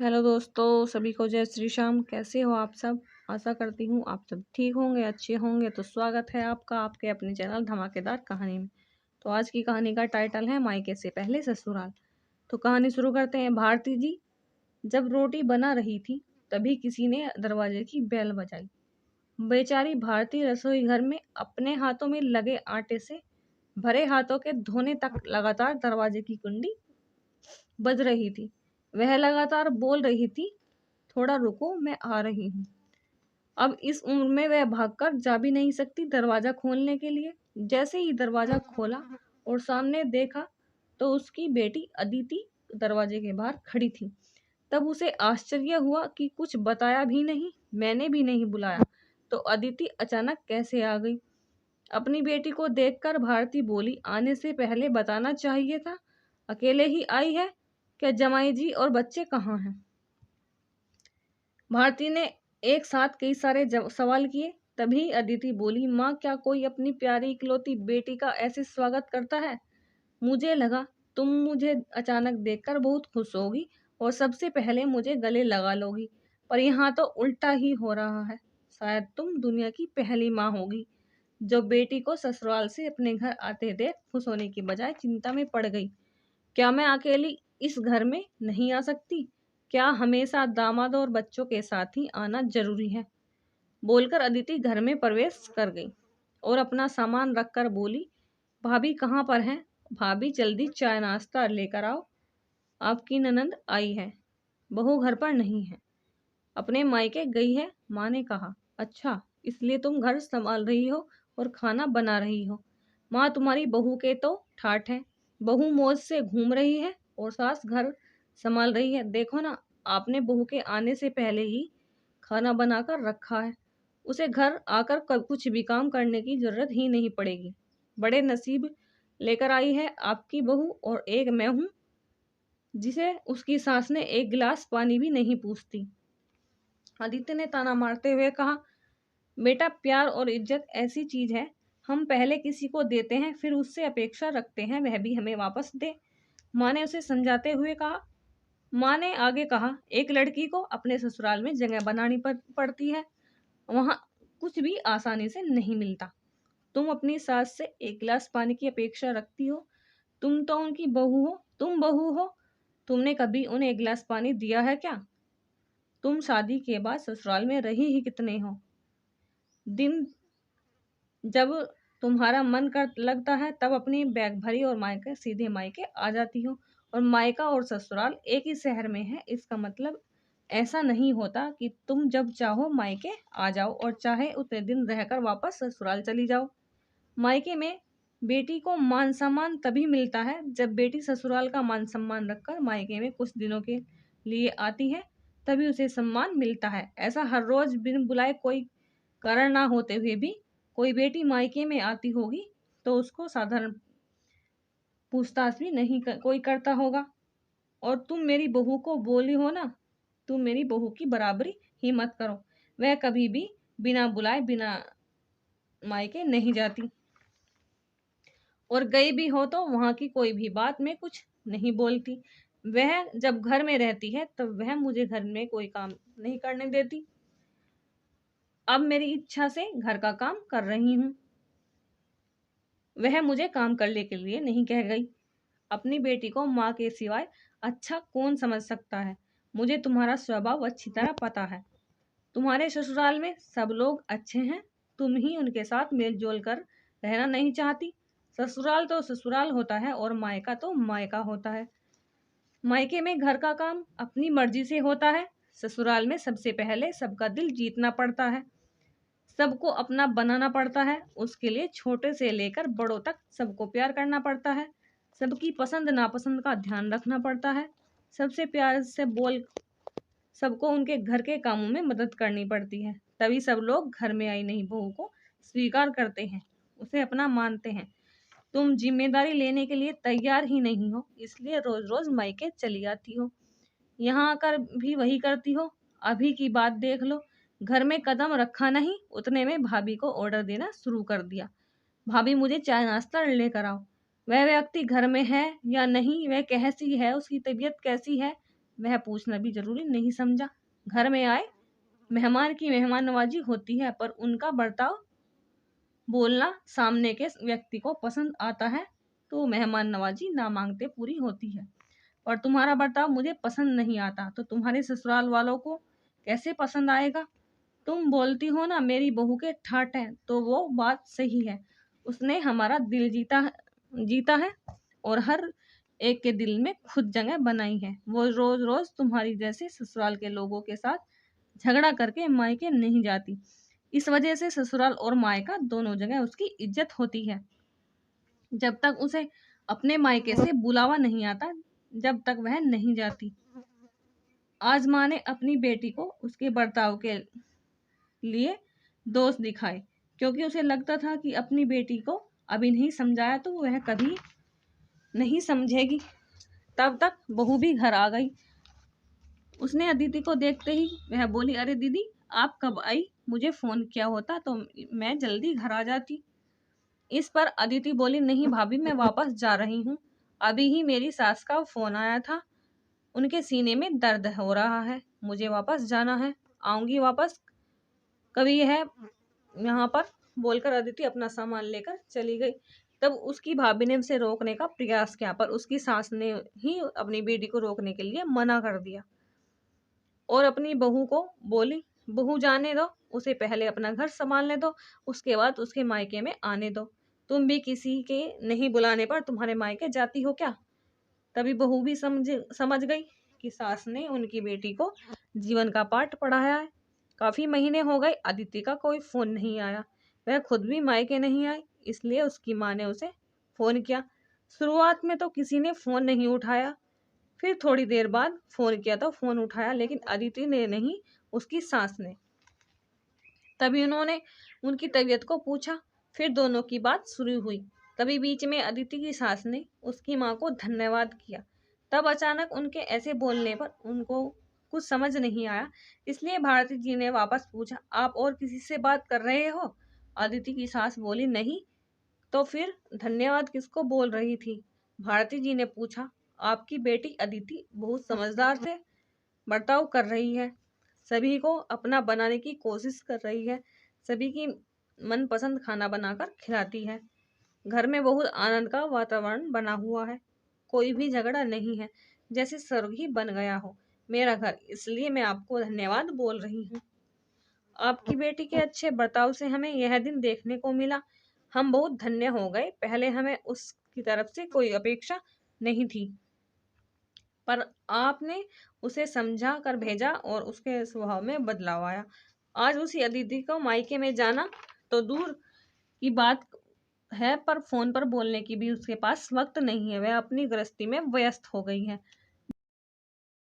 Hello दोस्तों, सभी को जय श्री श्याम। कैसे हो आप सब? आशा करती हूँ आप सब ठीक होंगे, अच्छे होंगे। तो स्वागत है आपका आपके अपने चैनल धमाकेदार कहानी में। तो आज की कहानी का टाइटल है मायके से पहले ससुराल। तो कहानी शुरू करते हैं। भारती जी जब रोटी बना रही थी तभी किसी ने दरवाजे की बेल बजाई। बेचारी भारती रसोई घर में अपने हाथों में लगे आटे से भरे हाथों के धोने तक लगातार दरवाजे की कुंडी बज रही थी। वह लगातार बोल रही थी, थोड़ा रुको, मैं आ रही हूँ। अब इस उम्र में वह भागकर जा भी नहीं सकती दरवाजा खोलने के लिए। जैसे ही दरवाजा खोला और सामने देखा तो उसकी बेटी अदिति दरवाजे के बाहर खड़ी थी। तब उसे आश्चर्य हुआ कि कुछ बताया भी नहीं, मैंने भी नहीं बुलाया, तो अदिति अचानक कैसे आ गई। अपनी बेटी को देखकर भारती बोली, आने से पहले बताना चाहिए था। अकेले ही आई है क्या? जमाई जी और बच्चे कहाँ हैं? भारती ने एक साथ कई सारे सवाल किए। तभी अदिति बोली, माँ, क्या कोई अपनी प्यारी इकलौती बेटी का ऐसे स्वागत करता है? मुझे लगा तुम मुझे अचानक देखकर बहुत खुश होगी और सबसे पहले मुझे गले लगा लोगी, पर यहाँ तो उल्टा ही हो रहा है। शायद तुम दुनिया की पहली माँ होगी जो बेटी को ससुराल से अपने घर आते देख खुश होने की बजाय चिंता में पड़ गई। क्या मैं अकेली इस घर में नहीं आ सकती? क्या हमेशा दामाद और बच्चों के साथ ही आना जरूरी है? बोलकर अदिति घर में प्रवेश कर गई और अपना सामान रखकर बोली, भाभी कहाँ पर हैं? भाभी जल्दी चाय नाश्ता लेकर आओ, आपकी ननंद आई है। बहू घर पर नहीं है, अपने मायके गई है, माँ ने कहा। अच्छा, इसलिए तुम घर संभाल रही हो और खाना बना रही हो। माँ, तुम्हारी बहू के तो ठाठ है। बहू मौज से घूम रही है और सास घर संभाल रही है। देखो ना, आपने बहू के आने से पहले ही खाना बनाकर रखा है। उसे घर आकर कुछ भी काम करने की जरूरत ही नहीं पड़ेगी। बड़े नसीब लेकर आई है आपकी बहू, और एक मैं हूँ जिसे उसकी सास ने एक गिलास पानी भी नहीं पूछती। आदित्य ने ताना मारते हुए कहा, बेटा, प्यार और इज्जत ऐसी चीज है, हम पहले किसी को देते हैं, फिर उससे अपेक्षा रखते हैं वह भी हमें वापस दे। माँ ने उसे समझाते हुए कहा। माँ ने आगे कहा, एक लड़की को अपने ससुराल में जगह बनानी पड़ती है। वहां कुछ भी आसानी से नहीं मिलता। तुम अपनी सास से एक गिलास पानी की अपेक्षा रखती हो? तुम तो उनकी बहू हो, तुम बहू हो। तुमने कभी उन्हें एक गिलास पानी दिया है क्या? तुम शादी के बाद ससुराल में रही ही कितने हो? दिन जब तुम्हारा मन कर लगता है तब अपनी बैग भरी और मायके सीधे मायके आ जाती हो। और मायका और ससुराल एक ही शहर में है, इसका मतलब ऐसा नहीं होता कि तुम जब चाहो मायके आ जाओ और चाहे उतने दिन रहकर वापस ससुराल चली जाओ। मायके में बेटी को मान सम्मान तभी मिलता है जब बेटी ससुराल का मान सम्मान रखकर मायके में कुछ दिनों के लिए आती है, तभी उसे सम्मान मिलता है। ऐसा हर रोज बिन बुलाए कोई कारण ना होते हुए भी कोई बेटी मायके में आती होगी तो उसको साधारण पूछताछ भी नहीं कोई करता होगा। और तुम मेरी बहू को बोली हो ना, तुम मेरी बहू की बराबरी ही मत करो। वह कभी भी बिना बुलाए बिना मायके नहीं जाती, और गई भी हो तो वहां की कोई भी बात में कुछ नहीं बोलती। वह जब घर में रहती है तब वह मुझे घर में कोई काम नहीं करने देती। अब मेरी इच्छा से घर का काम कर रही हूँ, वह मुझे काम करने के लिए नहीं कह गई। अपनी बेटी को माँ के सिवाय अच्छा कौन समझ सकता है? मुझे तुम्हारा स्वभाव अच्छी तरह पता है। तुम्हारे ससुराल में सब लोग अच्छे हैं, तुम ही उनके साथ मेलजोल कर रहना नहीं चाहती। ससुराल तो ससुराल होता है और मायका तो मायका होता है। मायके में घर का काम अपनी मर्जी से होता है, ससुराल में सबसे पहले सबका दिल जीतना पड़ता है, सबको अपना बनाना पड़ता है। उसके लिए छोटे से लेकर बड़ों तक सबको प्यार करना पड़ता है, सबकी पसंद नापसंद का ध्यान रखना पड़ता है, सबसे प्यार से बोल सबको उनके घर के कामों में मदद करनी पड़ती है। तभी सब लोग घर में आई नई बहू को स्वीकार करते हैं, उसे अपना मानते हैं। तुम जिम्मेदारी लेने के लिए तैयार ही नहीं हो, इसलिए रोज रोज मायके चली आती हो। यहाँ आकर भी वही करती हो। अभी की बात देख लो, घर में कदम रखा नहीं उतने में भाभी को ऑर्डर देना शुरू कर दिया। भाभी, मुझे चाय नाश्ता लेकर आओ। वह व्यक्ति घर में है या नहीं, वह कैसी है, उसकी तबीयत कैसी है, वह पूछना भी जरूरी नहीं समझा। घर में आए मेहमान की मेहमान नवाजी होती है, पर उनका बर्ताव बोलना सामने के व्यक्ति को पसंद आता है तो मेहमान नवाजी ना मांगते पूरी होती है। और तुम्हारा बर्ताव मुझे पसंद नहीं आता तो तुम्हारे ससुराल वालों को कैसे पसंद आएगा। तुम बोलती हो ना मेरी बहू के ठाट है, तो वो बात सही है। उसने हमारा दिल जीता है और हर एक के दिल में खुद जगह बनाई है। वो रोज रोज तुम्हारी जैसे ससुराल के लोगों के साथ झगड़ा करके मायके नहीं जाती। इस वजह से ससुराल और मायका दोनों जगह उसकी इज्जत होती है। जब तक उसे अपने मायके से बुलावा नहीं आता, जब तक वह नहीं जाती। आज माँ ने अपनी बेटी को उसके बर्ताव के लिए दोष दिखाए, क्योंकि उसे लगता था कि अपनी बेटी को अभी नहीं समझाया तो वह कभी नहीं समझेगी। तब तक बहू भी घर आ गई। उसने अदिति को देखते ही वह बोली, अरे दीदी आप कब आई? मुझे फोन किया होता तो मैं जल्दी घर आ जाती। इस पर अदिति बोली, नहीं भाभी मैं वापस जा रही हूँ। अभी ही मेरी सास का फोन आया था, उनके सीने में दर्द हो रहा है, मुझे वापस जाना है, आऊंगी वापस कभी है यहाँ पर। बोलकर अदिति अपना सामान लेकर चली गई। तब उसकी भाभी ने उसे रोकने का प्रयास किया, पर उसकी सास ने ही अपनी बेटी को रोकने के लिए मना कर दिया और अपनी बहू को बोली, बहू जाने दो, उसे पहले अपना घर संभालने दो, उसके बाद उसके मायके में आने दो। तुम भी किसी के नहीं बुलाने पर तुम्हारे मायके जाती हो क्या? तभी बहू भी समझ गई कि सास ने उनकी बेटी को जीवन का पाठ पढ़ाया है। काफी महीने हो गए अदिति का कोई फोन नहीं आया। वह खुद भी मायके नहीं आई, इसलिए उसकी माँ ने उसे फोन किया। शुरुआत में तो किसी ने फोन नहीं उठाया, फिर थोड़ी देर बाद फोन किया तो फोन उठाया, लेकिन अदिति ने नहीं, उसकी सास ने। तभी उन्होंने उनकी तबीयत को पूछा, फिर दोनों की बात शुरू हुई। तभी बीच में अदिति की सास ने उसकी माँ को धन्यवाद किया। तब अचानक उनके ऐसे बोलने पर उनको कुछ समझ नहीं आया, इसलिए भारती जी ने वापस पूछा, आप और किसी से बात कर रहे हो? अदिति की सास बोली, नहीं तो फिर धन्यवाद किसको बोल रही थी? भारती जी ने पूछा, आपकी बेटी अदिति बहुत समझदार से बर्ताव कर रही है, सभी को अपना बनाने की कोशिश कर रही है, सभी की मनपसंद खाना बनाकर खिलाती है। घर में बहुत आनंद का वातावरण बना हुआ है, कोई भी झगड़ा नहीं है, जैसे स्वर्ग ही बन गया हो मेरा घर, इसलिए मैं आपको धन्यवाद बोल रही हूँ। आपकी बेटी के अच्छे बर्ताव से हमें यह दिन देखने को मिला, हम बहुत धन्य हो गए। पहले हमें उसकी तरफ से कोई अपेक्षा नहीं थी, पर आपने उसे समझा कर भेजा और उसके स्वभाव में बदलाव आया। आज उसी अदिति को मायके में जाना तो दूर की बात है, पर फोन पर बोलने की भी उसके पास वक्त नहीं है, वह अपनी गृहस्थी में व्यस्त हो गई है।